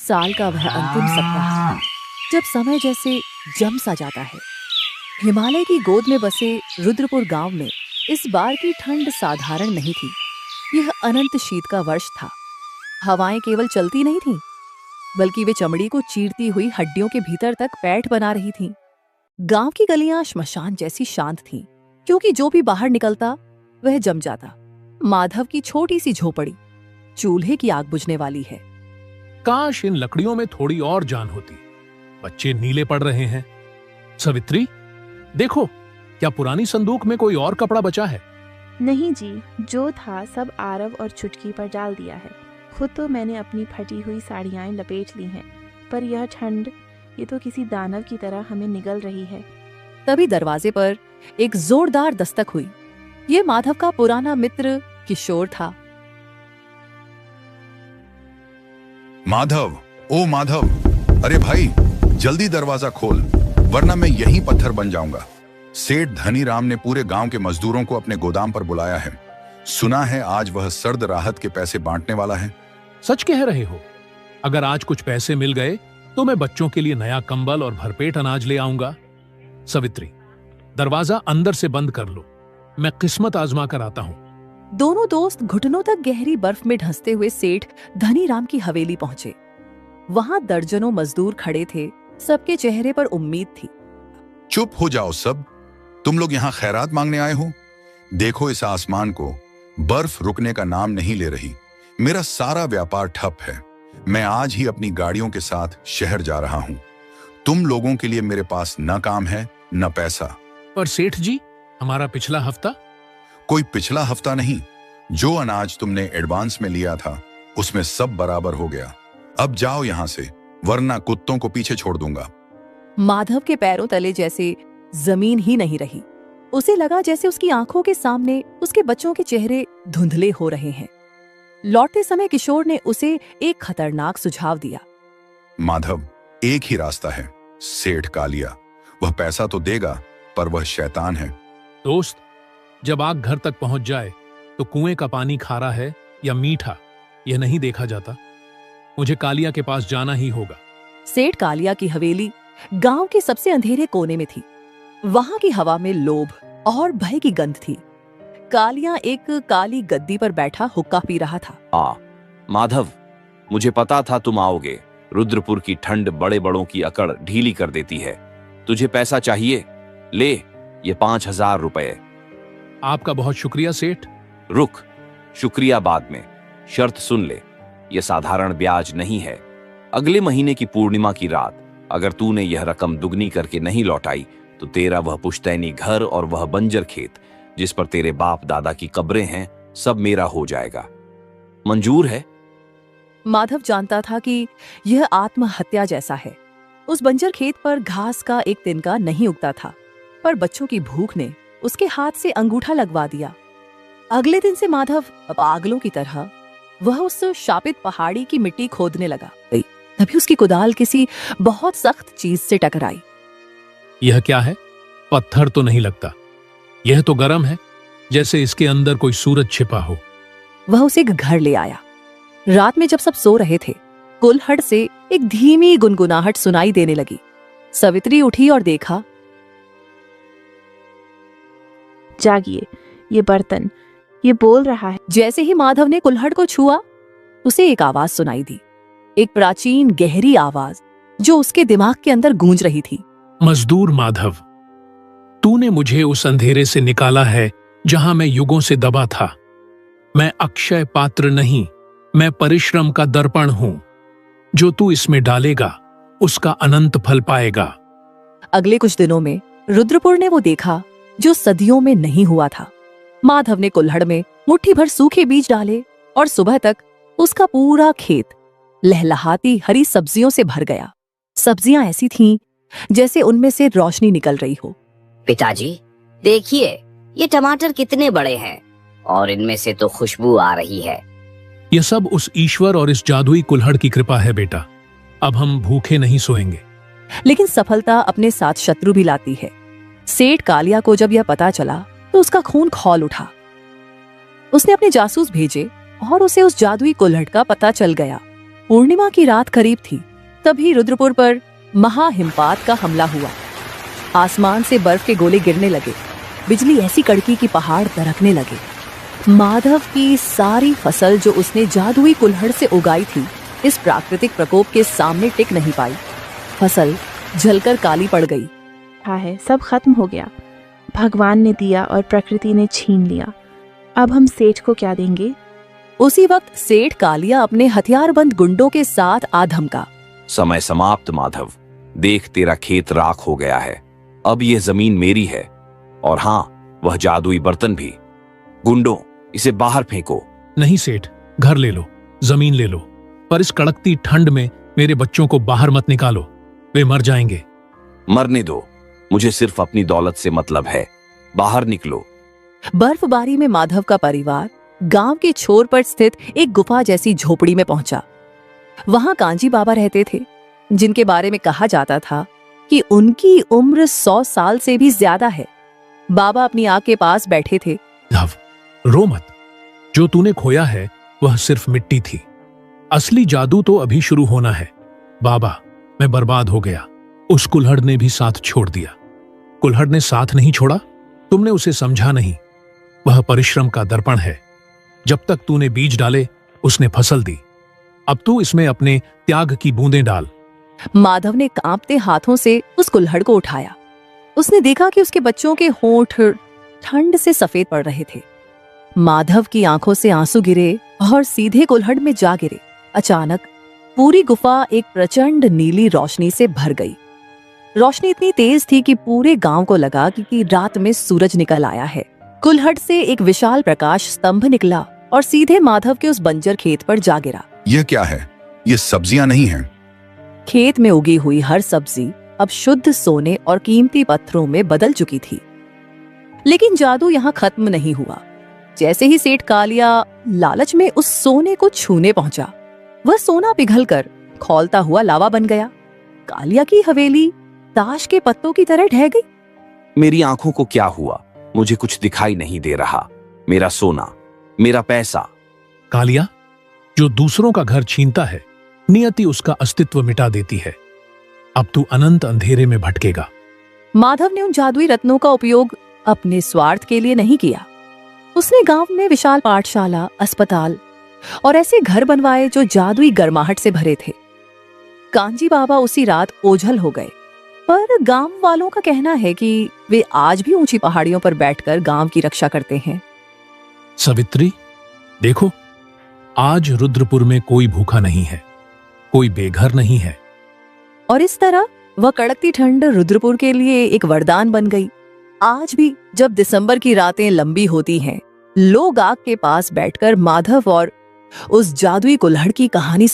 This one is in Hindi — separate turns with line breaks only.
साल का वह अंतिम सप्ताह, जब समय जैसे जम सा जाता है। हिमालय की गोद में बसे रुद्रपुर गांव में इस बार की ठंड साधारण नहीं थी। यह अनंत शीत का वर्ष था। हवाएं केवल चलती नहीं थीं, बल्कि वे चमड़ी को चीरती हुई हड्डियों के भीतर तक पैठ बना रही थीं। गांव की गलियां श्मशान जैसी शांत थीं, क्योंकि जो भी बाहर निकलता वह जम जाता। माधव की छोटी सी झोपड़ी चूल्हे की आग बुझने वाली है।
काश इन लकड़ियों में थोड़ी और जान होती। बच्चे नीले पड़ रहे हैं। सवित्री, देखो, क्या पुरानी संदूक में कोई और कपड़ा बचा है?
नहीं जी, जो था सब आरव और चुटकी पर डाल दिया है। खुद तो मैंने अपनी फटी हुई साड़ियाँ लपेट ली हैं, पर यह ठंड, ये तो किसी दानव की तरह हमें निगल रही है।
तभी दरवाजे पर एक जोरदार दस्तक हुई। ये माधव का पुराना मित्र किशोर था।
माधव, ओ माधव, अरे भाई, जल्दी दरवाजा खोल, वरना मैं यहीं पत्थर बन जाऊंगा। सेठ धनीराम ने पूरे गांव के मजदूरों को अपने गोदाम पर बुलाया है। सुना है आज वह सर्द राहत के पैसे बांटने वाला है।
सच कह रहे हो? अगर आज कुछ पैसे मिल गए तो मैं बच्चों के लिए नया कंबल और भरपेट अनाज ले आऊंगा। सवित्री, दरवाजा अंदर से बंद कर लो, मैं किस्मत आजमा कर आता हूं।
दोनों दोस्त घुटनों तक गहरी बर्फ में ढंसते हुए सेठ धनीराम की हवेली पहुंचे। वहां दर्जनों मजदूर खड़े थे। सबके चेहरे पर उम्मीद थी।
चुप हो जाओ सब, तुम लोग यहाँ खैरात मांगने आए हो? देखो इस आसमान को, बर्फ रुकने का नाम नहीं ले रही। मेरा सारा व्यापार ठप है। मैं आज ही अपनी गाड़ियों के साथ शहर जा रहा हूँ। तुम लोगों के लिए मेरे पास न काम है न पैसा।
पर सेठ जी, हमारा पिछला हफ्ता?
कोई पिछला हफ्ता नहीं, जो अनाज तुमने एडवांस में लिया था उसमें सब बराबर हो गया। अब जाओ यहाँ से, वरना कुत्तों को पीछे छोड़ दूंगा।
माधव के पैरों तले जैसे जमीन ही नहीं रही। उसे लगा जैसे उसकी आंखों के सामने उसके बच्चों के चेहरे धुंधले हो रहे हैं। लौटते समय किशोर ने उसे एक खतरनाक सुझाव दिया।
माधव, एक ही रास्ता है, सेठ कालिया। वह पैसा तो देगा, पर वह शैतान है।
दोस्त, जब आग घर तक पहुंच जाए तो कुएं का पानी खारा है या मीठा, यह नहीं देखा जाता। मुझे कालिया के पास जाना ही होगा।
सेठ कालिया की हवेली गांव के सबसे अंधेरे कोने में थी। वहां की हवा में लोभ और भय की गंध थी। कालिया एक काली गद्दी पर बैठा हुक्का पी रहा था।
माधव, मुझे पता था तुम आओगे। रुद्रपुर की ठंड बड़े बड़ों की अकड़ ढीली कर देती है। तुझे पैसा चाहिए? ले, ये 5,000 रुपए।
आपका बहुत शुक्रिया सेठ।
रुक, शुक्रिया बाद में, शर्त सुन ले। यह साधारण ब्याज नहीं है। अगले महीने की पूर्णिमा की रात अगर तूने यह रकम दुगनी करके नहीं लौटाई तो तेरा वह पुश्तैनी घर और वह बंजर खेत जिस पर तेरे बाप दादा की कब्रें हैं, सब मेरा हो जाएगा। मंजूर है?
माधव जानता था कि यह आत्महत्या जैसा है। उस बंजर खेत पर घास का एक तिनका नहीं उगता था, पर बच्चों की भूख ने उसके हाथ से अंगूठा लगवा दिया। अगले दिन से माधव पागलों की तरह वह उस शापित पहाड़ी की मिट्टी खोदने लगा। तभी उसकी कुदाल किसी बहुत सख्त चीज से टकराई।
यह क्या है? पत्थर तो नहीं लगता। यह तो गर्म है, जैसे इसके अंदर कोई सूरज छिपा हो।
वह उसे घर ले आया। रात में जब सब सो रहे थे, कुल्हड़ से एक धीमी गुनगुनाहट सुनाई देने लगी। सवित्री उठी और देखा।
जागिए, ये बर्तन, ये बोल रहा है।
जैसे ही माधव ने कुल्हड़ को छुआ, उसे एक आवाज सुनाई दी। एक प्राचीन गहरी आवाज जो उसके दिमाग के अंदर गूंज रही थी।
मजदूर माधव, तूने मुझे उस अंधेरे से निकाला है जहां मैं युगों से दबा था। मैं अक्षय पात्र नहीं, मैं परिश्रम का दर्पण हूं। जो तू इसमें डालेगा उसका अनंत फल पाएगा।
अगले कुछ दिनों में रुद्रपुर ने वो देखा जो सदियों में नहीं हुआ था। माधव ने कुल्हड़ में मुट्ठी भर सूखे बीज डाले और सुबह तक उसका पूरा खेत लहलहाती हरी सब्जियों से भर गया। सब्जियां ऐसी थीं जैसे उनमें से रोशनी निकल रही हो।
पिताजी, देखिए, ये टमाटर कितने बड़े हैं और इनमें से तो खुशबू आ रही है।
यह सब उस ईश्वर और इस जादुई कुल्हड़ की कृपा है बेटा। अब हम भूखे नहीं सोएंगे।
लेकिन सफलता अपने साथ शत्रु भी लाती है। सेठ कालिया को जब यह पता चला तो उसका खून खौल उठा। उसने अपने जासूस भेजे और उसे उस जादुई कुल्हड़ का पता चल गया। पूर्णिमा की रात करीब थी, तभी रुद्रपुर पर महाहिमपात का हमला हुआ। आसमान से बर्फ के गोले गिरने लगे, बिजली ऐसी कड़की कि पहाड़ दरकने लगे। माधव की सारी फसल जो उसने जादुई कुल्हड़ से उगाई थी, इस प्राकृतिक प्रकोप के सामने टिक नहीं पाई। फसल जलकर काली पड़ गई।
है सब खत्म हो गया। भगवान ने दिया और प्रकृति ने छीन लिया। अब हम सेठ को क्या देंगे?
उसी वक्त सेठ कालिया अपने हथियारबंद गुंडों के साथ आ धमका।
समय समाप्त माधव, देख तेरा खेत राख हो गया है। अब यह जमीन मेरी है, और हाँ, वह जादुई बर्तन भी। गुंडों, इसे बाहर फेंको।
नहीं सेठ, घर ले लो, जमीन ले लो, पर इस कड़कती ठंड में मेरे बच्चों को बाहर मत निकालो, वे मर जाएंगे।
मरने दो, मुझे सिर्फ अपनी दौलत से मतलब है। बाहर निकलो।
बर्फबारी में माधव का परिवार गांव के छोर पर स्थित एक गुफा जैसी झोपड़ी में पहुंचा। वहां कांजी बाबा रहते थे, जिनके बारे में कहा जाता था कि उनकी उम्र 100 साल से भी ज्यादा है। बाबा अपनी आग के पास बैठे थे।
धव, रो मत। जो तूने खोया है वह सिर्फ मिट्टी थी। असली जादू तो अभी शुरू होना है। बाबा, मैं बर्बाद हो गया। उस कुल्हड़ ने भी साथ छोड़ दिया। कुल्हड़ ने साथ नहीं छोड़ा, तुमने उसे समझा नहीं। वह परिश्रम का दर्पण है। जब तक तूने बीज डाले, उसने फसल दी। अब तू इसमें अपने त्याग की बूंदें डाल।
माधव ने कांपते हाथों से उस कुल्हड़ को उठाया। उसने देखा कि उसके बच्चों के होंठ ठंड से सफेद पड़ रहे थे। माधव की आंखों से आंसू गिरे और सीधे कुल्हड़ में जा गिरे। अचानक पूरी गुफा एक प्रचंड नीली रोशनी से भर गई। रोशनी इतनी तेज थी कि पूरे गांव को लगा कि रात में सूरज निकल आया है। कुल्हड़ से एक विशाल प्रकाश स्तंभ निकला और सीधे माधव के उस बंजर खेत पर जा गिरा।
यह क्या है? ये सब्जियां नहीं हैं।
खेत में उगी हुई हर सब्जी अब शुद्ध सोने और कीमती पत्थरों में बदल चुकी थी। लेकिन जादू यहाँ खत्म नहीं हुआ। जैसे ही सेठ कालिया लालच में उस सोने को छूने पहुंचा, वह सोना पिघलकर खौलता हुआ लावा बन गया। कालिया की हवेली ताश के पत्तों की तरह ढह गई।
मेरी आंखों को क्या हुआ? मुझे कुछ दिखाई नहीं दे रहा। मेरा सोना, मेरा पैसा।
कालिया, जो दूसरों का घर छीनता है, नियति उसका अस्तित्व मिटा देती है। अब तू अनंत अंधेरे में भटकेगा।
माधव ने उन जादुई रत्नों का उपयोग अपने स्वार्थ के लिए नहीं किया। उसने गांव में विशाल पाठशाला, अस्पताल और ऐसे घर बनवाए जो जादुई गर्माहट से भरे थे। कांजी बाबा उसी रात ओझल हो गए, पर गांव वालों का कहना है कि वे आज भी ऊंची पहाड़ियों पर बैठकर गांव की रक्षा करते हैं।
सवित्री, देखो, आज रुद्रपुर में कोई भूखा नहीं है, कोई बेघर नहीं है।
और इस तरह वह कड़कती ठंड रुद्रपुर के लिए एक वरदान बन गई। आज भी जब दिसंबर की रातें लंबी होती हैं, लोग आग के पास बैठकर माधव और उस जादुई कुल्हड़ की कहानी